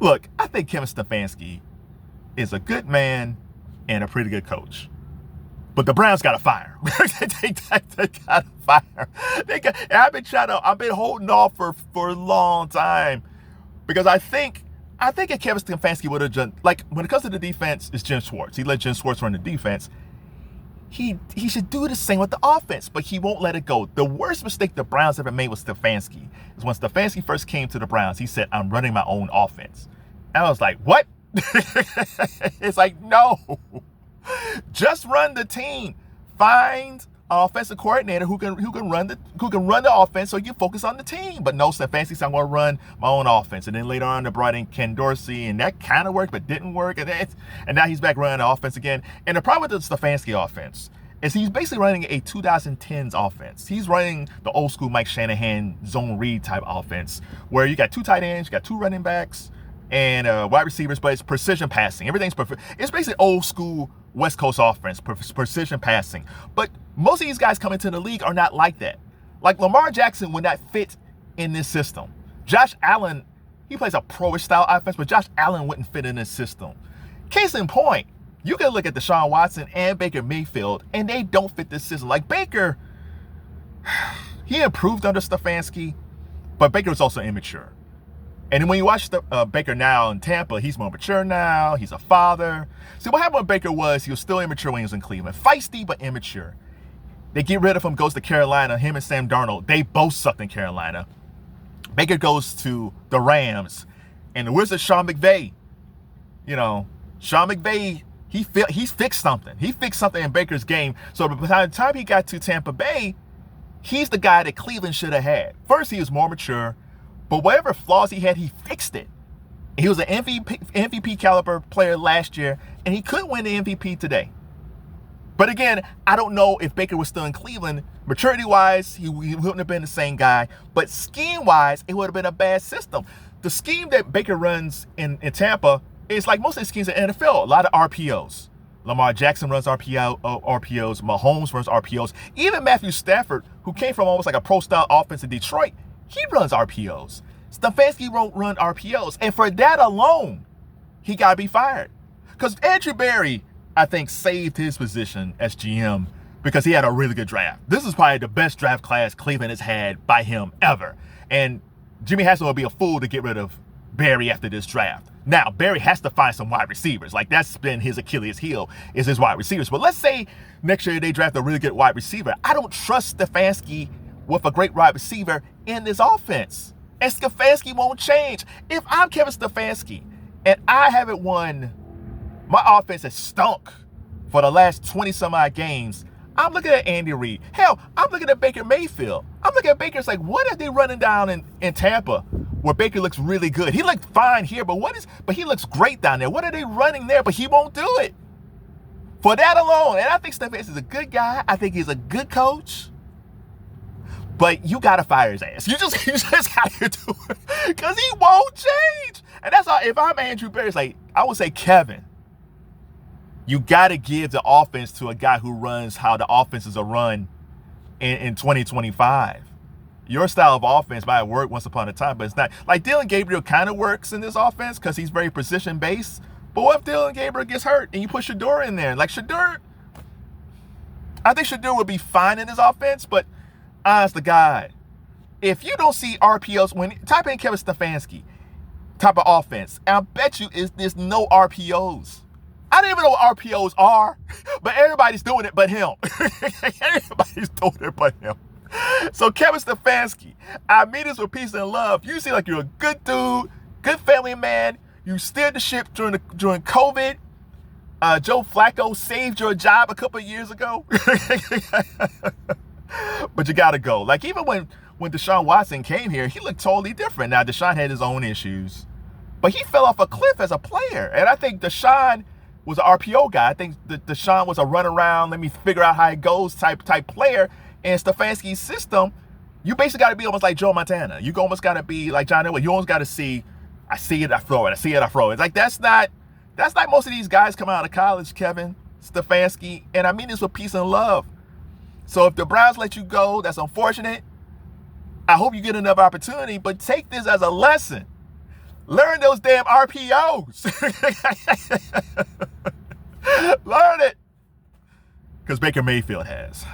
Look, I think Kevin Stefanski is a good man and a pretty good coach. But the Browns got to fire. They got to fire. I've been holding off for a long time because I think if Kevin Stefanski would have done, like when it comes to the defense, it's Jim Schwartz. He let Jim Schwartz run the defense. He should do the same with the offense, but he won't let it go. The worst mistake the Browns ever made with Stefanski is when Stefanski first came to the Browns, he said, "I'm running my own offense." And I was like, what? It's like, no. Just run the team. Find an offensive coordinator who can run the offense so you can focus on the team. But no, Stefanski said, "I'm going to run my own offense." And then later on, they brought in Ken Dorsey, and that kind of worked but didn't work. And now he's back running the offense again. And the problem with the Stefanski offense is he's basically running a 2010s offense. He's running the old school Mike Shanahan zone read type offense where you got 2 tight ends, you got 2 running backs, and wide receivers, but it's precision passing. Everything's perfect. It's basically old school West Coast offense, precision passing. But most of these guys coming to the league are not like that. Like Lamar Jackson would not fit in this system. Josh Allen, he plays a pro-ish style offense, but Josh Allen wouldn't fit in this system. Case in point, you can look at Deshaun Watson and Baker Mayfield, and they don't fit this system. Like Baker, he improved under Stefanski, but Baker was also immature. And when you watch Baker now in Tampa, he's more mature now. He's a father. See, what happened with Baker was he was still immature when he was in Cleveland. Feisty, but immature. They get rid of him, goes to Carolina. Him and Sam Darnold, they both sucked in Carolina. Baker goes to the Rams. And where's the Sean McVay? You know, Sean McVay, he's fixed something. He fixed something in Baker's game. So by the time he got to Tampa Bay, he's the guy that Cleveland should have had. First, he was more mature. But whatever flaws he had, he fixed it. He was an MVP caliber player last year, and he could win the MVP today. But again, I don't know if Baker was still in Cleveland. Maturity-wise, he wouldn't have been the same guy. But scheme-wise, it would have been a bad system. The scheme that Baker runs in Tampa is like most of the schemes in the NFL, a lot of RPOs. Lamar Jackson runs RPOs. Mahomes runs RPOs. Even Matthew Stafford, who came from almost like a pro-style offense in Detroit, he runs RPOs. Stefanski won't run RPOs. And for that alone, he got to be fired. Because Andrew Berry, I think, saved his position as GM because he had a really good draft. This is probably the best draft class Cleveland has had by him ever. And Jimmy Haslam would be a fool to get rid of Berry after this draft. Now, Berry has to find some wide receivers. Like, that's been his Achilles heel, is his wide receivers. But let's say next year they draft a really good wide receiver. I don't trust Stefanski with a great wide receiver in this offense. And Stefanski won't change. If I'm Kevin Stefanski and I haven't won, my offense has stunk for the last 20-some-odd games, I'm looking at Andy Reid. Hell, I'm looking at Baker Mayfield. I'm looking at Baker. It's like, what are they running down in Tampa where Baker looks really good? He looked fine here, but he looks great down there. What are they running there? But he won't do it. For that alone, and I think Stefanski is a good guy. I think he's a good coach. But you got to fire his ass. You just got to do it because he won't change. And that's all. If I'm Andrew Berry, it's like, I would say, Kevin, you got to give the offense to a guy who runs how the offenses are run in 2025. Your style of offense might work once upon a time, but it's not. Like Dillon Gabriel kind of works in this offense because he's very position-based. But what if Dillon Gabriel gets hurt and you put Shedeur in there? Like Shedeur, I think Shedeur would be fine in this offense, but honest to God, if you don't see RPOs, when type in Kevin Stefanski type of offense, I bet you there's no RPOs. I don't even know what RPOs are, but everybody's doing it but him. Everybody's doing it but him. So Kevin Stefanski, I mean this with peace and love. You seem like you're a good dude, good family man. You steered the ship during COVID. Joe Flacco saved your job a couple of years ago. But you got to go. Like, even when Deshaun Watson came here, he looked totally different. Now, Deshaun had his own issues, but he fell off a cliff as a player. And I think Deshaun was an RPO guy. I think Deshaun was a run around, let me figure out how it goes type player. In Stefanski's system, you basically got to be almost like Joe Montana. You almost got to be like John Elway. You almost got to see, I see it, I throw it. I see it, I throw it. It's like, that's not most of these guys come out of college, Kevin Stefanski. And I mean this with peace and love. So if the Browns let you go, that's unfortunate. I hope you get another opportunity, but take this as a lesson. Learn those damn RPOs. Learn it. Because Baker Mayfield has.